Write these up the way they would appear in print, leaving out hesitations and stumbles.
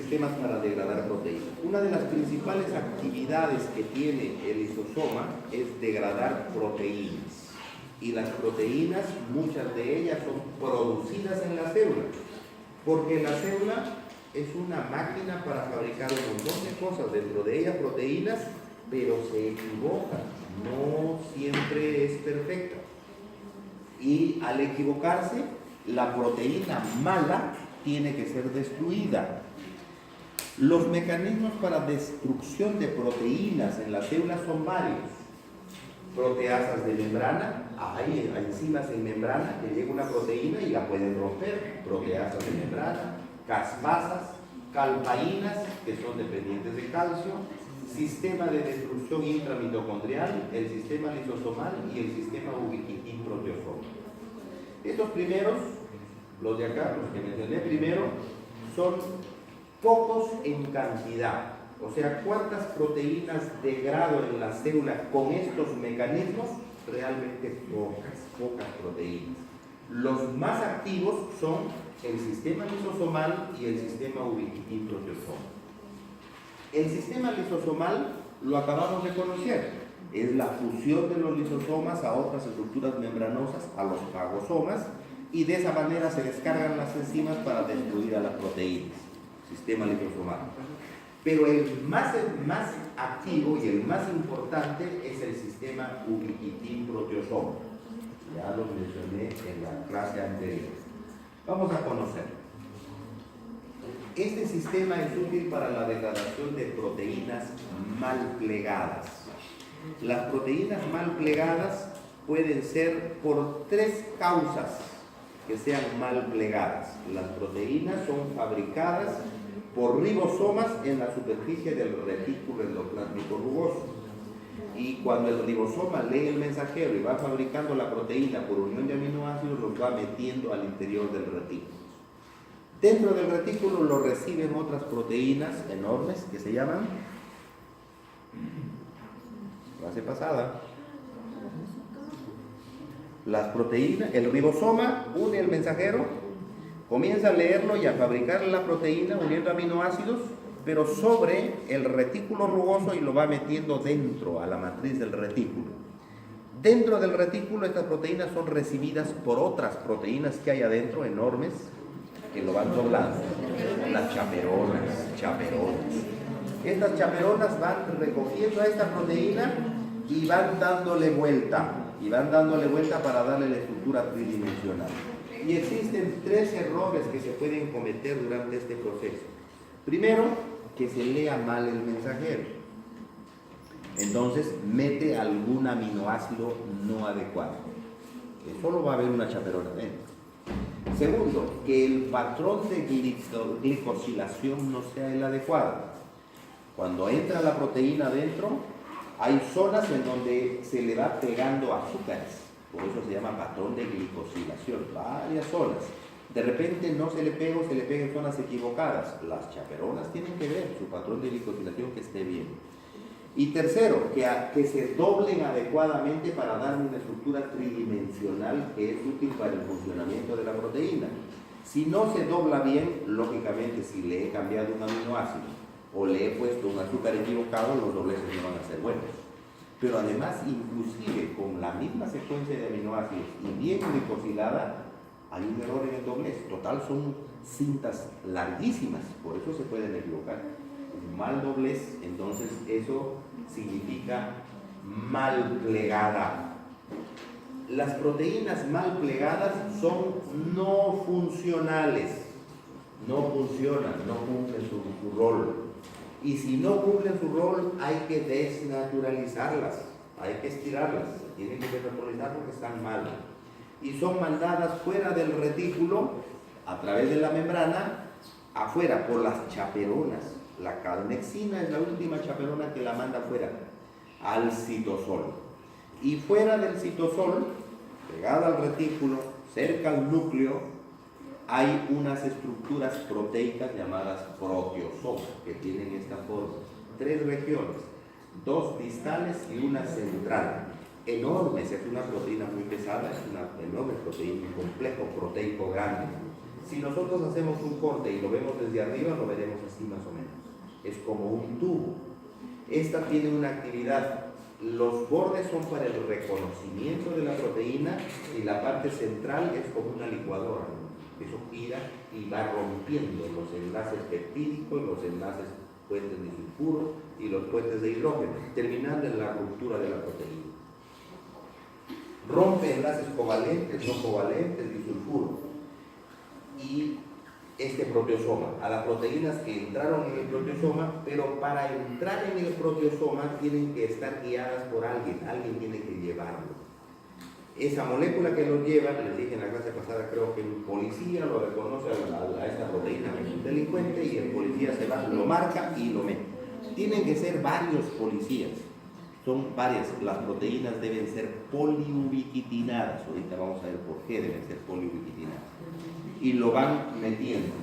sistemas para degradar proteínas. Una de las principales actividades que tiene el lisosoma es degradar proteínas. Y las proteínas, muchas de ellas son producidas en la célula, porque la célula es una máquina para fabricar un montón de cosas, dentro de ellas proteínas, pero se equivoca, no siempre es perfecta. Y al equivocarse, la proteína mala tiene que ser destruida. Los mecanismos para destrucción de proteínas en las células son varios. Proteasas de membrana, hay enzimas en membrana que llega una proteína y la pueden romper. Proteasas de membrana, caspasas, calpaínas, que son dependientes de calcio, sistema de destrucción intramitocondrial, el sistema lisosomal y el sistema ubiquitin proteosoma. Estos primeros, los de acá, los que mencioné primero, son pocos en cantidad. O sea, ¿cuántas proteínas degrado en la célula con estos mecanismos? Realmente pocas proteínas. Los más activos son el sistema lisosomal y el sistema ubiquitin proteosoma. El sistema lisosomal lo acabamos de conocer. Es la fusión de los lisosomas a otras estructuras membranosas, a los fagosomas, y de esa manera se descargan las enzimas para destruir a las proteínas. Sistema lisosomal. Pero el más activo y el más importante es el sistema ubiquitin proteosoma. Ya lo mencioné en la clase anterior. Vamos a conocerlo. Este sistema es útil para la degradación de proteínas mal plegadas. Las proteínas mal plegadas pueden ser por tres causas que sean mal plegadas. Las proteínas son fabricadas por ribosomas en la superficie del retículo endoplásmico rugoso. Y cuando el ribosoma lee el mensajero y va fabricando la proteína por unión de aminoácidos, los va metiendo al interior del retículo. Dentro del retículo lo reciben otras proteínas enormes que se llaman, clase pasada, las proteínas. El ribosoma une el mensajero, comienza a leerlo y a fabricar la proteína uniendo aminoácidos, pero sobre el retículo rugoso, y lo va metiendo dentro a la matriz del retículo. Dentro del retículo estas proteínas son recibidas por otras proteínas que hay adentro, enormes, que lo van doblando. Las chaperonas. Estas chaperonas van recogiendo a esta proteína y van dándole vuelta para darle la estructura tridimensional. Y existen tres errores que se pueden cometer durante este proceso. Primero, que se lea mal el mensajero. Entonces, mete algún aminoácido no adecuado. Que solo va a haber una chaperona dentro. Segundo, que el patrón de glicosilación no sea el adecuado. Cuando entra la proteína adentro, hay zonas en donde se le va pegando azúcares. Por eso se llama patrón de glicosilación. Varias zonas. De repente no se le pega o se le pega en zonas equivocadas. Las chaperonas tienen que ver su patrón de glicosilación que esté bien. Y tercero, que se doblen adecuadamente para dar una estructura tridimensional que es útil para el funcionamiento de la proteína. Si no se dobla bien, lógicamente si le he cambiado un aminoácido o le he puesto un azúcar equivocado, los dobleces no van a ser buenos. Pero además, inclusive con la misma secuencia de aminoácidos y bien glicosilada, hay un error en el doblez. Total, son cintas larguísimas, por eso se pueden equivocar. Mal doblez, entonces eso significa mal plegada. Las proteínas mal plegadas son no funcionales, no funcionan, no cumplen su rol. Y si no cumplen su rol, hay que desnaturalizarlas, hay que estirarlas, tienen que desnaturalizar porque están mal. Y son mandadas fuera del retículo, a través de la membrana, afuera por las chaperonas. La calmexina es la última chaperona que la manda fuera, al citosol. Y fuera del citosol, pegada al retículo, cerca al núcleo, hay unas estructuras proteicas llamadas proteosomas, que tienen esta forma. 3 regiones, 2 distales y una central. Enormes, es una proteína muy pesada, es una enorme proteína, un complejo proteico grande. Si nosotros hacemos un corte y lo vemos desde arriba, lo veremos así más o menos. Es como un tubo. Esta tiene una actividad. Los bordes son para el reconocimiento de la proteína y la parte central es como una licuadora. Eso gira y va rompiendo los enlaces peptídicos, los enlaces puentes disulfuro y los puentes de hidrógeno, terminando en la ruptura de la proteína. Rompe enlaces covalentes, no covalentes, disulfuro. Y este proteosoma, a las proteínas que entraron en el proteosoma, pero para entrar en el proteosoma tienen que estar guiadas por alguien tiene que llevarlo. Esa molécula que lo lleva, les dije en la clase pasada, creo que un policía lo reconoce a esta proteína que es un delincuente y el policía se va, lo marca y lo mete. Tienen que ser varios policías, son varias, las proteínas deben ser poliubiquitinadas, ahorita vamos a ver por qué deben ser poliubiquitinadas. Y lo van metiendo.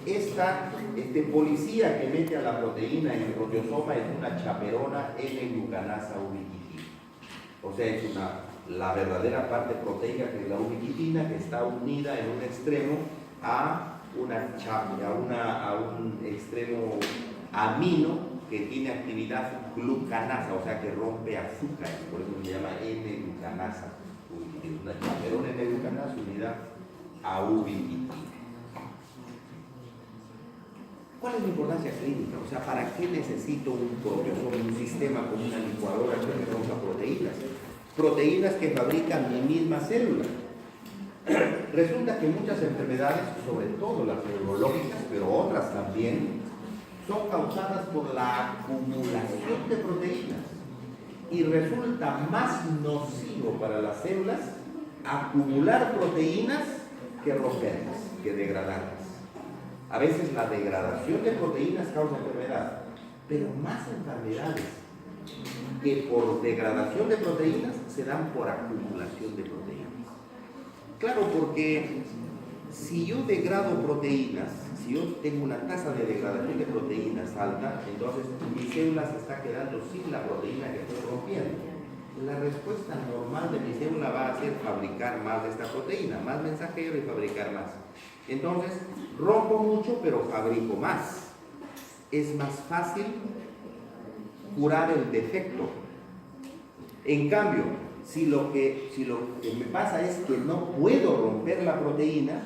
Este policía que mete a la proteína en el proteosoma es una chaperona N-glucanasa ubiquitina. O sea, es la verdadera parte proteica que es la ubiquitina, que está unida en un extremo a un extremo amino que tiene actividad glucanasa, o sea que rompe azúcares, por eso se llama N-glucanasa ubiquitina. Una chaperona N-glucanasa unida a ubiquitina. ¿Cuál es la importancia clínica? O sea, ¿para qué necesito un proteosoma, un sistema como una licuadora que me rompa proteínas? Proteínas que fabrican mi misma célula. Resulta que muchas enfermedades, sobre todo las neurológicas, pero otras también, son causadas por la acumulación de proteínas. Y resulta más nocivo para las células acumular proteínas que romperlas, que degradarlas. A veces la degradación de proteínas causa enfermedad, pero más enfermedades que por degradación de proteínas se dan por acumulación de proteínas. Claro, porque si yo degrado proteínas, si yo tengo una tasa de degradación de proteínas alta, entonces mi célula se está quedando sin la proteína que estoy rompiendo. La respuesta normal de mi célula va a ser fabricar más de esta proteína, más mensajero y fabricar más. Entonces, rompo mucho, pero fabrico más. Es más fácil curar el defecto. En cambio, si lo que me pasa es que no puedo romper la proteína,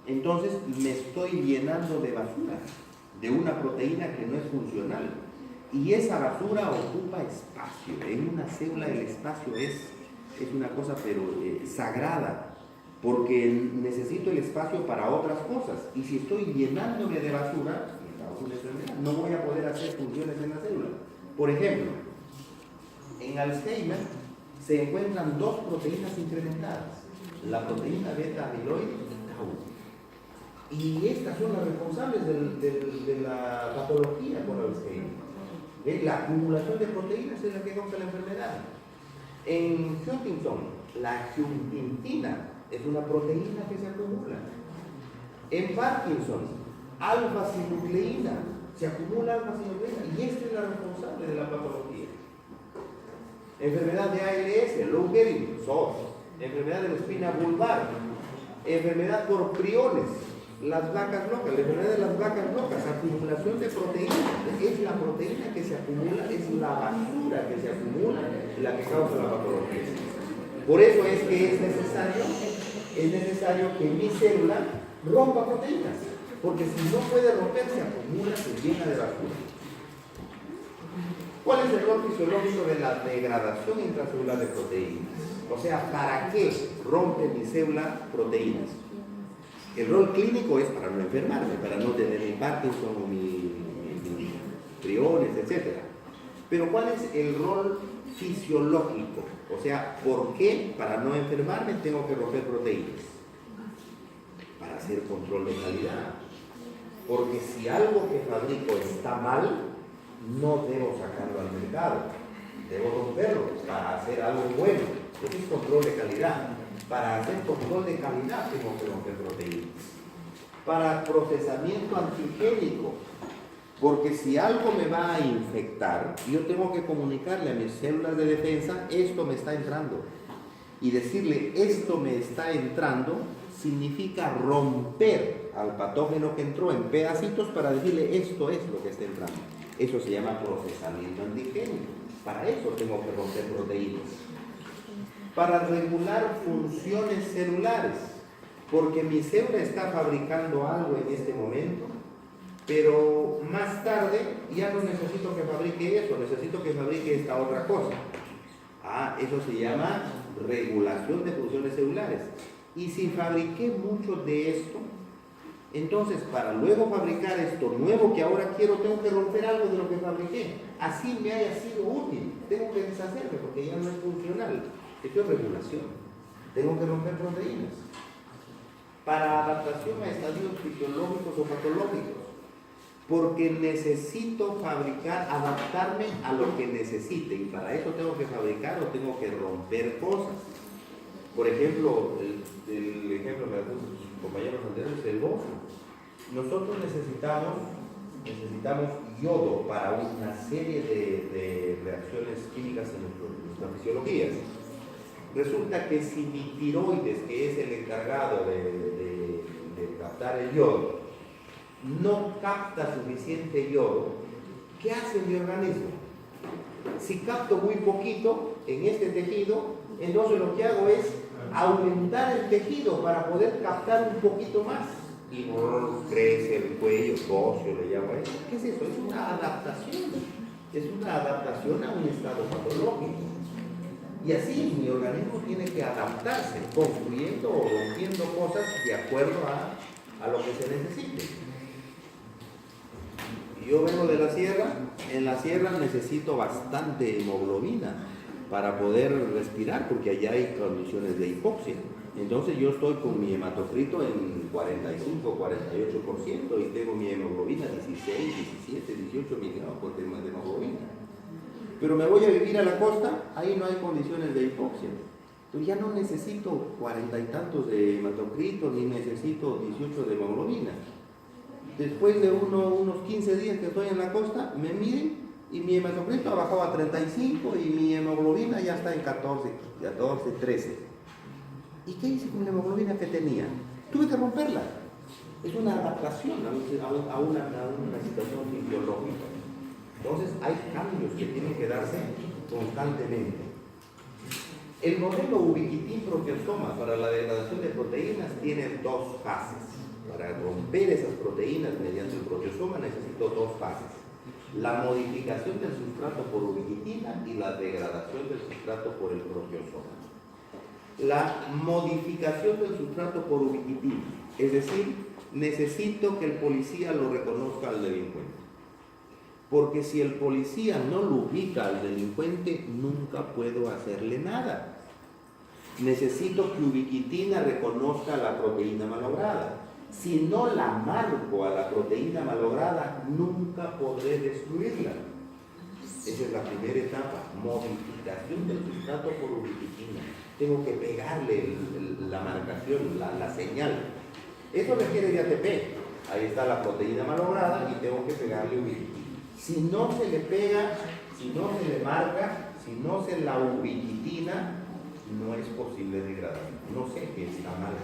entonces me estoy llenando de basura, de una proteína que no es funcional. Y esa basura ocupa espacio. En una célula el espacio es una cosa pero sagrada, porque necesito el espacio para otras cosas. Y si estoy llenándome de basura, no voy a poder hacer funciones en la célula. Por ejemplo, en Alzheimer se encuentran dos proteínas incrementadas, la proteína beta-amiloide y tau. Y estas son las responsables de la patología por Alzheimer. La acumulación de proteínas es la que causa la enfermedad. En Huntington, la huntingtina es una proteína que se acumula. En Parkinson, alfa-sinucleína, se acumula alfa-sinucleína y esta es la responsable de la patología. Enfermedad de ALS, Lou Gehrig, SOS. Enfermedad de la espina vulvar. Enfermedad por priones, las vacas locas. La enfermedad de las vacas locas, acumulación de proteínas. Es la proteína que se acumula, es la basura que se acumula la que causa la patología. Por eso es que es necesario que mi célula rompa proteínas, porque si no puede romper, se acumula, se llena de basura. ¿Cuál es el rol fisiológico de la degradación intracelular de proteínas? O sea, ¿para qué rompe mi célula proteínas? El rol clínico es para no enfermarme, para no tener mi Parkinson o mi priones, etc. Pero ¿cuál es el rol fisiológico? O sea, ¿por qué para no enfermarme tengo que romper proteínas? Para hacer control de calidad. Porque si algo que fabrico está mal, no debo sacarlo al mercado. Debo romperlo para hacer algo bueno. Eso es control de calidad. Para hacer control de calidad tengo que romper proteínas. Para procesamiento antigénico. Porque si algo me va a infectar, yo tengo que comunicarle a mis células de defensa, esto me está entrando. Y decirle, esto me está entrando significa romper al patógeno que entró en pedacitos para decirle esto es lo que está entrando. Eso se llama procesamiento antigénico. Para eso tengo que romper proteínas. Para regular funciones celulares, porque mi célula está fabricando algo en este momento, pero más tarde ya no necesito que fabrique eso, necesito que fabrique esta otra cosa. Eso se llama regulación de funciones celulares. Y si fabriqué mucho de esto, entonces para luego fabricar esto nuevo que ahora quiero, tengo que romper algo de lo que fabriqué. Así me haya sido útil, tengo que deshacerme porque ya no es funcional. Esto es regulación. Tengo que romper proteínas. Para adaptación a estadios fisiológicos o patológicos. Porque necesito fabricar, adaptarme a lo que necesite. Y para eso tengo que fabricar o tengo que romper cosas. Por ejemplo, el ejemplo que puso sus compañeros anteriores, el bosque. Nosotros necesitamos yodo para una serie de reacciones químicas en nuestra fisiología. Resulta que si mi tiroides, que es el encargado de captar el yodo, no capta suficiente yodo, ¿qué hace mi organismo? Si capto muy poquito en este tejido, entonces lo que hago es aumentar el tejido para poder captar un poquito más. Y crece el cuello óseo, le llamo eso. ¿Qué es eso? Es una adaptación. Es una adaptación a un estado patológico. Y así mi organismo tiene que adaptarse, construyendo o rompiendo cosas de acuerdo a lo que se necesite. Yo vengo de la sierra, en la sierra necesito bastante hemoglobina para poder respirar, porque allá hay condiciones de hipoxia. Entonces yo estoy con mi hematocrito en 45, 48% y tengo mi hemoglobina 16, 17, 18 miligramos por tema de hemoglobina. Pero me voy a vivir a la costa, ahí no hay condiciones de hipoxia. Entonces ya no necesito 40 y tantos de hematocrito, ni necesito 18 de hemoglobina. Después de unos 15 días que estoy en la costa, me miden y mi hematocrito ha bajado a 35 y mi hemoglobina ya está en 14, 13. ¿Y qué hice con la hemoglobina que tenía? Tuve que romperla. Es una adaptación a una situación fisiológica. Entonces hay cambios que tienen que darse constantemente. El modelo ubiquitin-proteasoma para la degradación de proteínas tiene dos fases. Para romper esas proteínas mediante el proteasoma necesito dos fases. La modificación del sustrato por ubiquitina y la degradación del sustrato por el proteasoma. La modificación del sustrato por ubiquitina, es decir, necesito que el policía lo reconozca al delincuente. Porque si el policía no lo ubica al delincuente, nunca puedo hacerle nada. Necesito que ubiquitina reconozca la proteína malograda. Si no la marco a la proteína malograda, nunca podré destruirla. Esa es la primera etapa, modificación del sustrato por ubiquitina. Tengo que pegarle la marcación, la señal. Eso requiere de ATP. Ahí está la proteína malograda y tengo que pegarle ubiquitina. Si no se le pega, si no se le marca, si no se la ubiquitina, no es posible degradar. No sé qué está mal.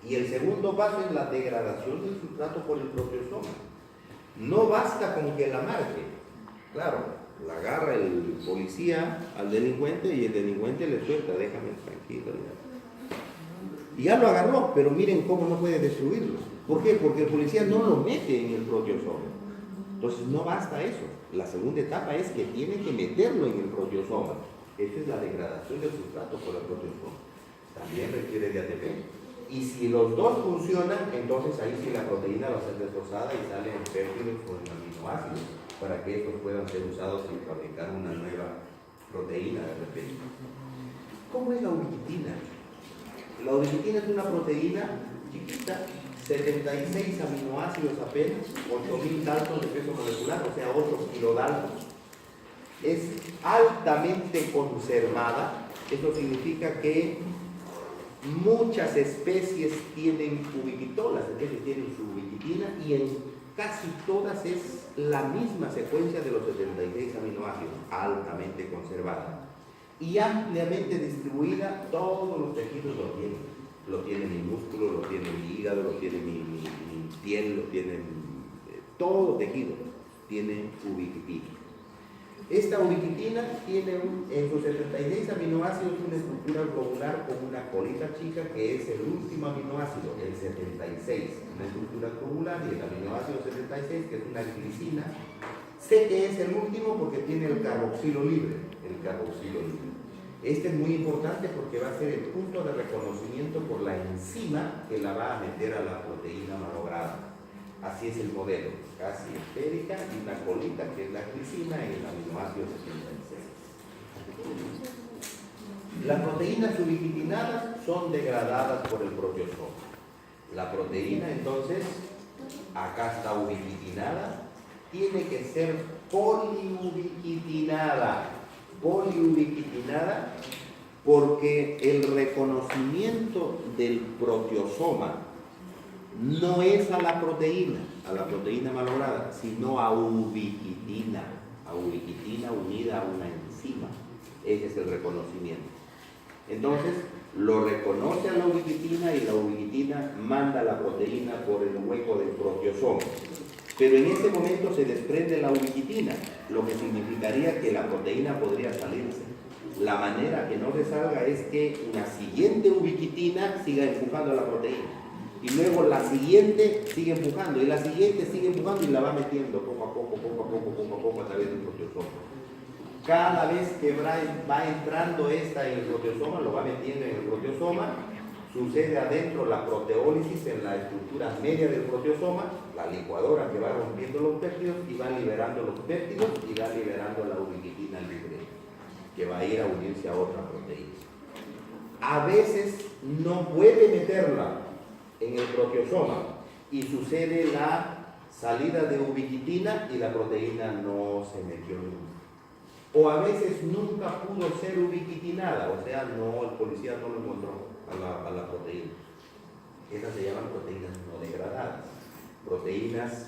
Y el segundo paso es la degradación del sustrato por el proteasoma. No basta con que la marque. Claro, la agarra el policía al delincuente y el delincuente le suelta, déjame tranquilo. Y ya lo agarró, pero miren cómo no puede destruirlo. ¿Por qué? Porque el policía no lo mete en el proteasoma. Entonces no basta eso. La segunda etapa es que tiene que meterlo en el proteasoma. Esta es la degradación del sustrato por el proteasoma. También requiere de ATP. Y si los dos funcionan, entonces ahí sí la proteína va a ser destrozada y salen péptidos con aminoácidos para que estos puedan ser usados y fabricar una nueva proteína de repente. ¿Cómo es la ubiquitina? La ubiquitina es una proteína chiquita, 76 aminoácidos apenas, 8.000 daltons de peso molecular, o sea 8 kilodaltons. Es altamente conservada, eso significa que muchas especies tienen ubiquitolas, las especies tienen su ubiquitina y en casi todas es la misma secuencia de los 76 aminoácidos, altamente conservada y ampliamente distribuida, todos los tejidos lo tienen. Lo tiene mi músculo, lo tiene mi hígado, lo tiene mi piel, lo tiene todo tejido, tiene ubiquitina. Esta ubiquitina tiene en sus 76 aminoácidos una estructura globular con una colita chica que es el último aminoácido, el 76, una estructura globular, y el aminoácido 76 que es una glicina. Sé que es el último porque tiene el carboxilo libre, Este es muy importante porque va a ser el punto de reconocimiento por la enzima que la va a meter a la proteína malograda. Así es el modelo, casi esférica y una colita que es la glicina y el aminoácido 76. Las proteínas ubiquitinadas son degradadas por el proteosoma. La proteína entonces, acá está ubiquitinada, tiene que ser poliubiquitinada. Poliubiquitinada porque el reconocimiento del proteosoma no es a la proteína malograda, sino a ubiquitina unida a una enzima. Ese es el reconocimiento. Entonces, lo reconoce a la ubiquitina y la ubiquitina manda la proteína por el hueco del proteosoma. Pero en ese momento se desprende la ubiquitina, lo que significaría que la proteína podría salirse. La manera que no se salga es que una siguiente ubiquitina siga empujando a la proteína. Y luego la siguiente sigue empujando, y la siguiente sigue empujando y la va metiendo poco a poco a través del proteosoma. Cada vez que va entrando esta en el proteosoma, lo va metiendo en el proteosoma, sucede adentro la proteólisis en la estructura media del proteosoma, la licuadora que va rompiendo los péptidos y va liberando los péptidos y va liberando la ubiquitina libre, que va a ir a unirse a otra proteína. A veces no puede meterla en el proteosoma y sucede la salida de ubiquitina y la proteína no se metió nunca. O a veces nunca pudo ser ubiquitinada, o sea, el policía no lo encontró a la proteína. Esas se llaman proteínas no degradadas, proteínas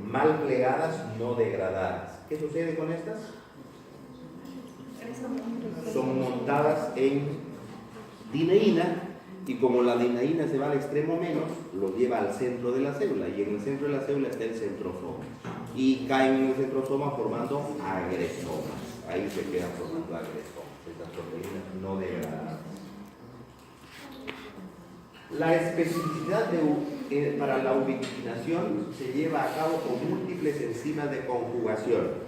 mal plegadas no degradadas. ¿Qué sucede con estas? Son montadas en dineína, y como la dineína se va al extremo menos, lo lleva al centro de la célula, y en el centro de la célula está el centrosoma, y caen en el centrosoma formando agresomas. Ahí se quedan formando agresomas, estas proteínas no degradadas. La especificidad para la ubiquitinación se lleva a cabo con múltiples enzimas de conjugación.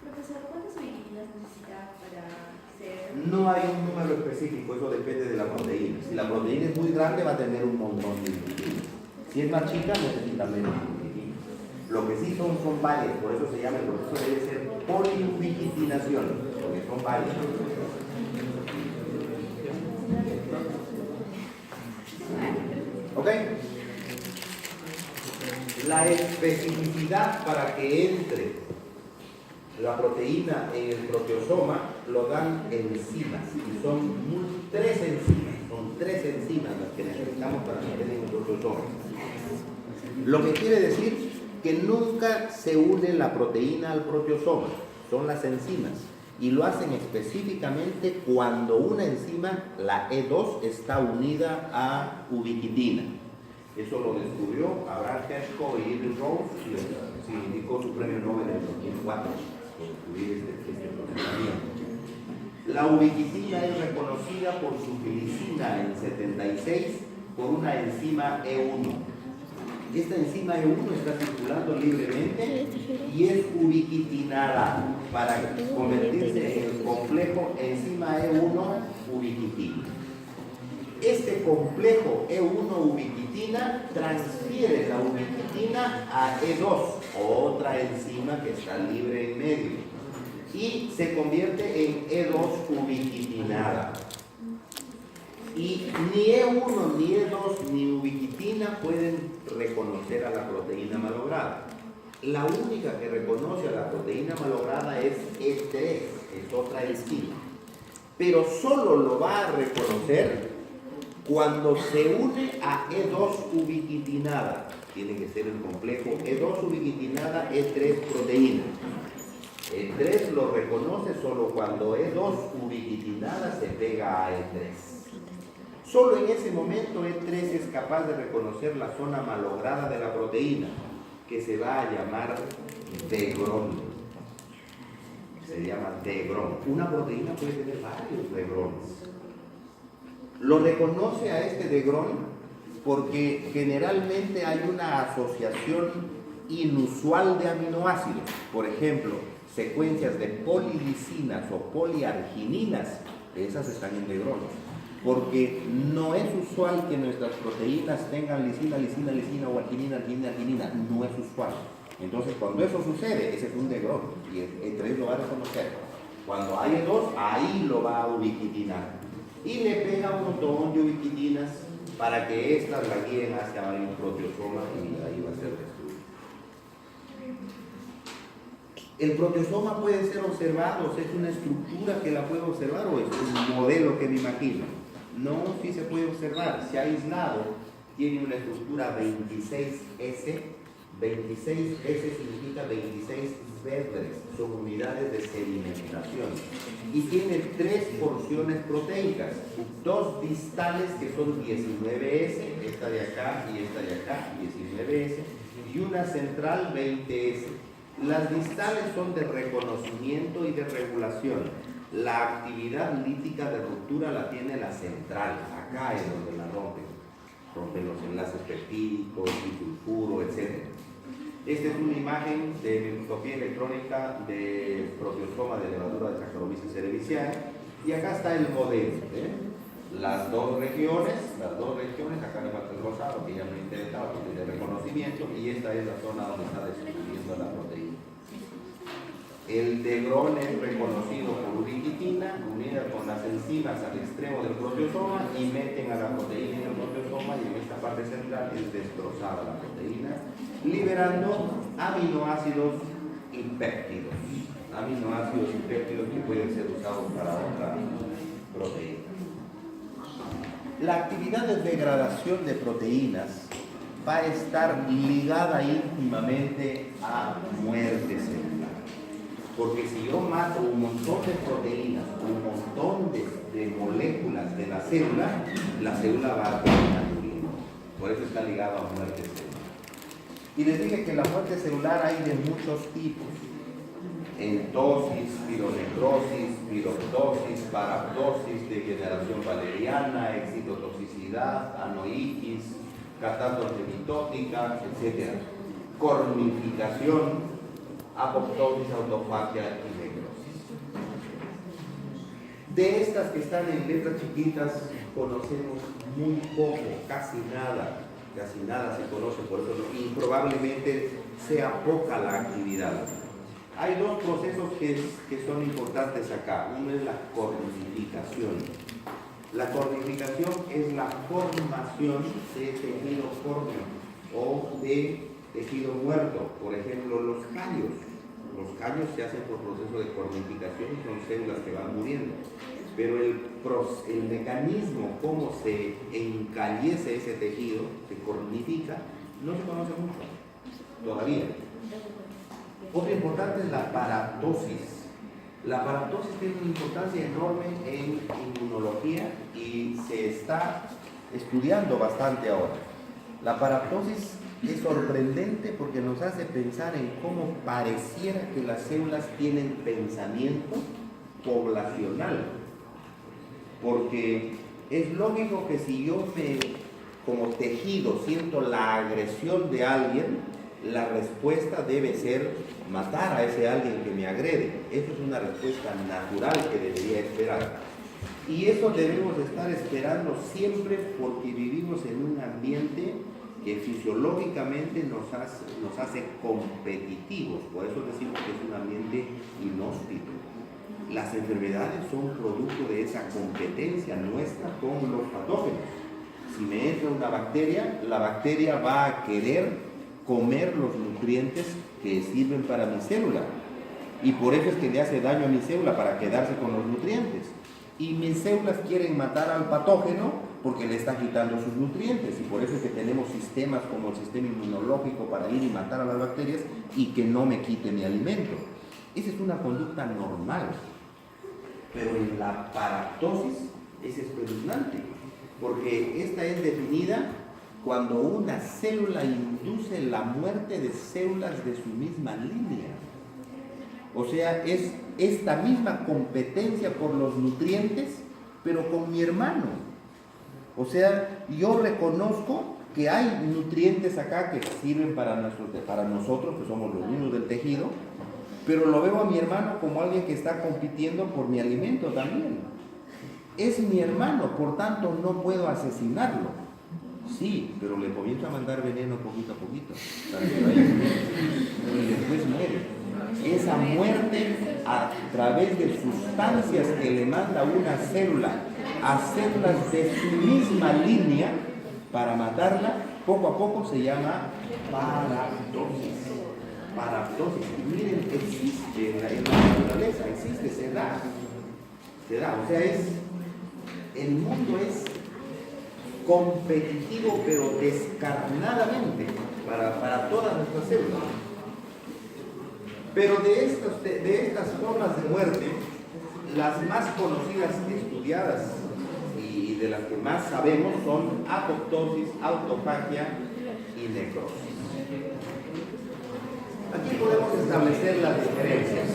Profesor, ¿cuántas ubiquitinas necesita para ser? No hay un número específico, eso depende de la proteína. Si la proteína es muy grande, va a tener un montón de ubiquitinas. Si es más chica, necesita menos ubiquitinas. Lo que sí son varias, por eso se llama el proceso, debe ser poliubiquitinación, porque son varias. ¿Ok? La especificidad para que entre la proteína en el proteosoma lo dan enzimas, y son tres enzimas las que necesitamos para meter en el proteosoma. Lo que quiere decir que nunca se une la proteína al proteosoma, son las enzimas, y lo hacen específicamente cuando una enzima, la E2, está unida a ubiquitina. Eso lo descubrió Abraham Hershko y Edwin Rose, y significó su premio Nobel en 2004 por descubrir este procesamiento. La ubiquitina es reconocida por su glicina en 76 por una enzima E1. Esta enzima E1 está circulando libremente y es ubiquitinada para convertirse en el complejo enzima E1 ubiquitina. Este complejo E1 ubiquitina transfiere la ubiquitina a E2, otra enzima que está libre en medio, y se convierte en E2 ubiquitinada. Y ni E1, ni E2, ni ubiquitina pueden reconocer a la proteína malograda. La única que reconoce a la proteína malograda es E3, es otra enzima. Pero solo lo va a reconocer cuando se une a E2 ubiquitinada. Tiene que ser el complejo E2 ubiquitinada, E3 proteína. E3 lo reconoce solo cuando E2 ubiquitinada se pega a E3. Solo en ese momento E3 es capaz de reconocer la zona malograda de la proteína, que se va a llamar degrón. Se llama degrón. Una proteína puede tener varios degrones. Lo reconoce a este degrón porque generalmente hay una asociación inusual de aminoácidos. Por ejemplo, secuencias de polilisinas o poliargininas, esas están en degrones. Porque no es usual que nuestras proteínas tengan lisina, lisina, lisina o arginina, arginina, arginina. No es usual. Entonces, cuando eso sucede, ese es un degrón. Y E3 lo va a reconocer. Cuando hay E2, ahí lo va a ubiquitinar. Y le pega un montón de ubiquitinas para que éstas la guíen hacia un proteosoma y ahí va a ser destruido. El proteosoma puede ser observado, es una estructura que la puedo observar o es un modelo que me imagino. No, sí se puede observar, se ha aislado, tiene una estructura 26S. 26S significa 26 verdes, son unidades de sedimentación. Y tiene 3 porciones proteicas, 2 distales que son 19S, esta de acá y esta de acá, 19S, y una central 20S. Las distales son de reconocimiento y de regulación. La actividad lítica de ruptura la tiene la central, acá es donde la rompen los enlaces peptídicos, disulfuro, etc. Esta es una imagen de microscopía electrónica de proteosoma de levadura de Saccharomyces cerevisiae y acá está el modelo. Las dos regiones, acá le falta el rosado que ya me interesaba, porque es de reconocimiento, y esta es la zona donde está descubriendo la proteína. El degrón es reconocido por ubiquitina, unida con las enzimas al extremo del proteosoma y meten a la proteína en el proteosoma y en esta parte central es destrozada la proteína, liberando aminoácidos y péptidos. Aminoácidos y péptidos que pueden ser usados para otra proteína. La actividad de degradación de proteínas va a estar ligada íntimamente a muerte celular. Porque si yo mato un montón de proteínas, un montón de moléculas de la célula va a terminar muriendo. Por eso está ligado a muerte celular. Y les dije que la muerte celular hay de muchos tipos. Entosis, pironecrosis, piroptosis, paraptosis, degeneración valeriana, excitotoxicidad, anoitis, catástrofe mitótica, etc. Cornificación, apoptosis, autofagia y necrosis. De estas que están en letras chiquitas conocemos muy poco, casi nada se conoce, por eso y probablemente sea poca la actividad. Hay 2 procesos que son importantes acá. Uno es la cornificación. La cornificación es la formación de tejido córneo o de tejido muerto, por ejemplo los callos. Los callos se hacen por proceso de cornificación y son células que van muriendo. Pero el mecanismo, cómo se encallece ese tejido, se cornifica, no se conoce mucho todavía. Otra importante es la paraptosis. La paraptosis tiene una importancia enorme en inmunología y se está estudiando bastante ahora. La paraptosis es sorprendente porque nos hace pensar en cómo pareciera que las células tienen pensamiento poblacional. Porque es lógico que si yo como tejido siento la agresión de alguien, la respuesta debe ser matar a ese alguien que me agrede. Eso es una respuesta natural que debería esperar. Y eso debemos estar esperando siempre porque vivimos en un ambiente que fisiológicamente nos hace competitivos. Por eso decimos que es un ambiente inhóspito. Las enfermedades son producto de esa competencia nuestra con los patógenos. Si me entra una bacteria, la bacteria va a querer comer los nutrientes que sirven para mi célula. Y por eso es que le hace daño a mi célula, para quedarse con los nutrientes. Y mis células quieren matar al patógeno porque le está quitando sus nutrientes. Y por eso es que tenemos sistemas como el sistema inmunológico para ir y matar a las bacterias y que no me quite mi alimento. Esa es una conducta normal. Pero en la paraptosis es espeluznante. porque esta es definida cuando una célula induce la muerte de células de su misma línea. O sea, es esta misma competencia por los nutrientes, pero con mi hermano. O sea, yo reconozco que hay nutrientes acá que sirven para nosotros, que somos los niños del tejido, pero lo veo a mi hermano como alguien que está compitiendo por mi alimento también. Es mi hermano, por tanto no puedo asesinarlo. Sí, pero le comienzo a mandar veneno poquito a poquito, para que vaya y después muere. Esa muerte a través de sustancias que le manda una célula a células de su misma línea para matarla, poco a poco se llama paraptosis. Paraptosis. Y miren, existe en la naturaleza, existe, se da. O sea, el mundo es competitivo, pero descarnadamente para todas nuestras células. Pero de estas formas de muerte, las más conocidas, estudiadas y de las que más sabemos son apoptosis, autofagia y necrosis. Aquí podemos establecer las diferencias.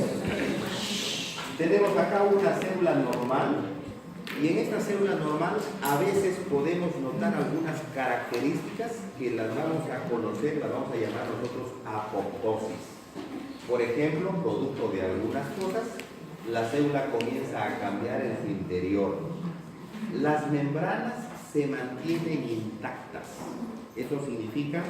Tenemos acá una célula normal, y en esta célula normal a veces podemos notar algunas características que las vamos a conocer, las vamos a llamar nosotros apoptosis. Por ejemplo, producto de algunas cosas, la célula comienza a cambiar en su interior. Las membranas se mantienen intactas. Eso significa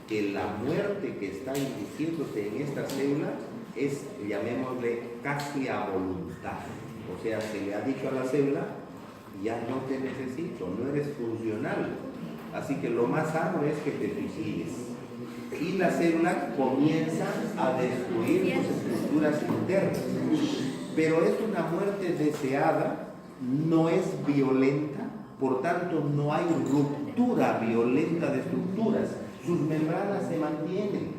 que la muerte que está induciéndose en esta célula es, llamémosle, casi a voluntad. O sea, se le ha dicho a la célula, ya no te necesito, no eres funcional. Así que lo más sano es que te suicides. Y la célula comienza a destruir sus estructuras internas. Pero es una muerte deseada, no es violenta, por tanto no hay ruptura violenta de estructuras. Sus membranas se mantienen.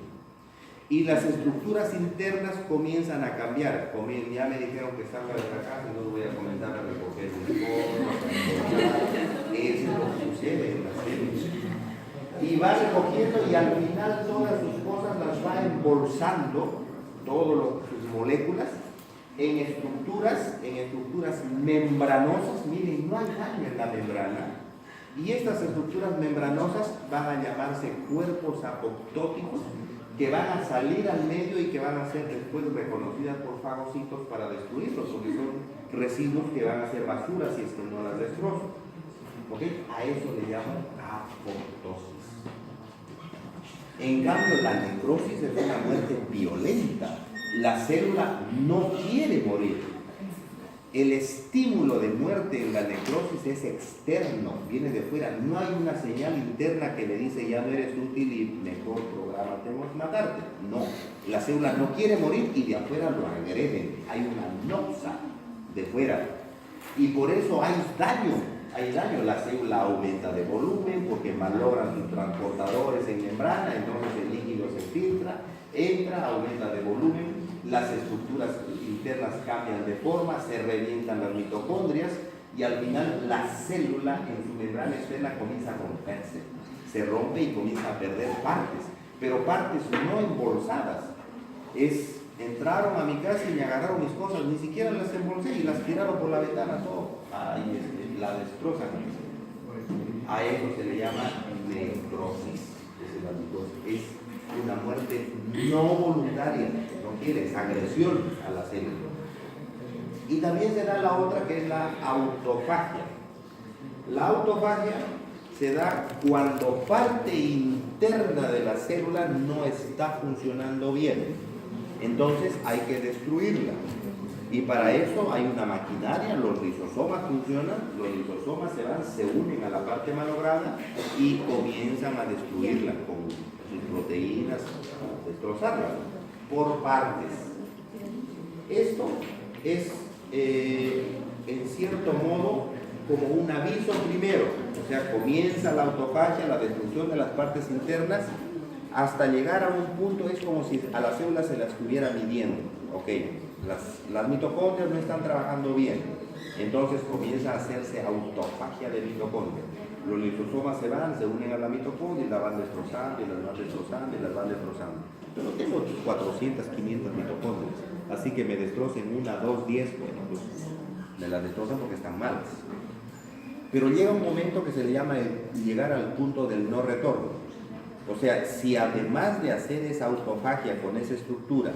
Y las estructuras internas comienzan a cambiar. Ya me dijeron que salga de esta casa, no voy a comenzar a recoger un polvo. Eso es lo que sucede en las células. Y va recogiendo y al final todas sus cosas las va embolsando, todas sus moléculas, en estructuras membranosas. Miren, no hay daño en la membrana. Y estas estructuras membranosas van a llamarse cuerpos apoptóticos, que van a salir al medio y que van a ser después reconocidas por fagocitos para destruirlos, porque son residuos que van a ser basura si es que no las destrozo. ¿Okay? A eso le llaman apoptosis. En cambio, la necrosis es una muerte violenta. La célula no quiere morir. El estímulo de muerte en la necrosis es externo, viene de fuera. No hay una señal interna que le dice ya no eres útil y mejor prográmate a matarte. No, la célula no quiere morir y de afuera lo agreden. Hay una noxa de fuera. Y por eso hay daño. La célula aumenta de volumen porque malogran sus transportadores en membrana, entonces el líquido se filtra, entra, aumenta de volumen, las estructuras internas cambian de forma, se revientan las mitocondrias y al final la célula en su membrana externa comienza a romperse, se rompe y comienza a perder partes, pero partes no embolsadas. Entraron a mi casa y me agarraron mis cosas, ni siquiera las embolsé y las tiraron por la ventana, todo. Ahí la destrozan. A eso se le llama necrosis. Es una muerte no voluntaria, no quiere, es agresión a la célula. Y también se da la otra que es la autofagia. La autofagia se da cuando parte interna de la célula no está funcionando bien. Entonces hay que destruirla. Y para eso hay una maquinaria, los lisosomas funcionan, los lisosomas se unen a la parte malograda y comienzan a destruirla con sus proteínas, a destrozarla por partes. Esto es, en cierto modo, como un aviso primero. O sea, comienza la autofagia, la destrucción de las partes internas, hasta llegar a un punto es como si a las células se las estuviera midiendo. Ok, las mitocondrias no están trabajando bien, entonces comienza a hacerse autofagia de mitocondrias. Los lisosomas se van, se unen a la mitocondria y la van destrozando, y las van destrozando, y las van destrozando. Pero tengo 400, 500 mitocondrias, así que me destrocen 1, 2, 10, bueno, pues me las destrozan porque están malas. Pero llega un momento que se le llama llegar al punto del no retorno. O sea, si además de hacer esa autofagia con esa estructura,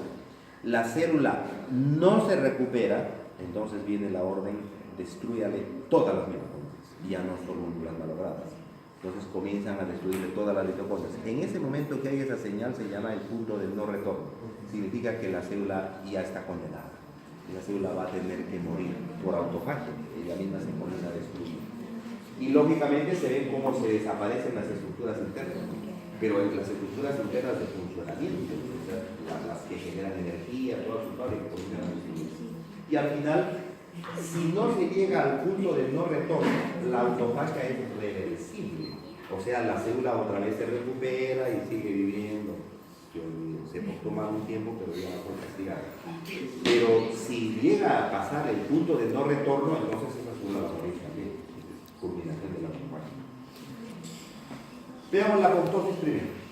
la célula no se recupera, entonces viene la orden, destrúyale todas las mitocondrias, y ya no solo las malogradas. Entonces comienzan a destruirle todas las mitocondrias. En ese momento que hay esa señal se llama el punto del no retorno. Significa que la célula ya está condenada. La célula va a tener que morir por autofagia, ella misma se comienza a destruir. Y lógicamente se ven cómo se desaparecen las estructuras internas, pero las estructuras internas de funcionamiento, o sea, las que generan energía, todas sus fábricas comienzan a destruirse. Y al final, si no se llega al punto del no retorno, la autofagia es reversible. O sea, la célula otra vez se recupera y sigue viviendo. Se toma un tiempo, pero ya va por castigar. Pero si llega a pasar el punto de no retorno, entonces esa célula va a morir también. Culminación de la autofagia. Veamos la apoptosis primero.